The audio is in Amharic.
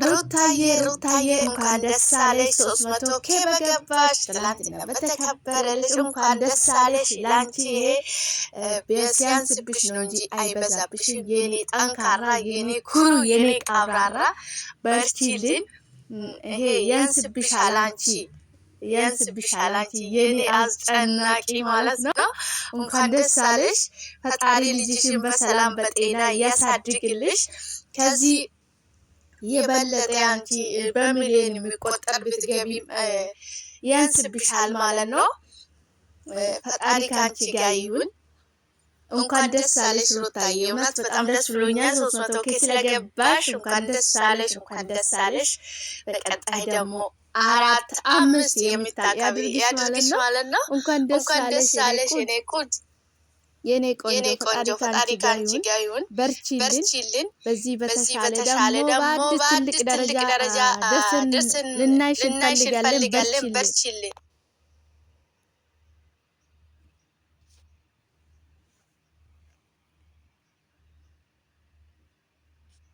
ሩታዬ እንኳን ደስ አለሽ 300 ኬ በገባሽ ትላንትና በተከበረልሽ እንኳን ደስ አለሽ ላንቺ ቢያንስብሽ ነው እንጂ አይበዛብሽም የኔ ጠንካራ የኔ ኩሩ የኔ ቀብራራ በርቺልን ይሄ ያንስብሻል አንቺ የኔ አስጨናቂ ማለት ነው። እንኳን ደስ አለሽ ፈጣሪ ልጅሽን በሰላም በጤና ያሳድግልሽ ከዚህ የበለጠ አንቺ በሚሊዮን የሚቆጠር ብትገቢ ያንስብሻል ማለት ነው። ፈጣሪ ካንቺ ጋር ይሁን። እንኳን ደስ አለሽ ሩታዬ፣ እውነት በጣም ደስ ብሎኛል 300 ኬ ስለገባሽ እንኳን ደስ አለሽ። በቀጣይ ደግሞ 4 5 የሚታቀብልሽ ማለት ነው። እንኳን ደስ አለሽ የኔ ቆንጆ ፈጣሪ ካንቺ ጋር ይሁን። በርቺልን። በዚህ በተሻለ ደግሞ በአዲስ ትልቅ ደረጃ ደስን ልናይሽ እንፈልጋለን። በርቺልን።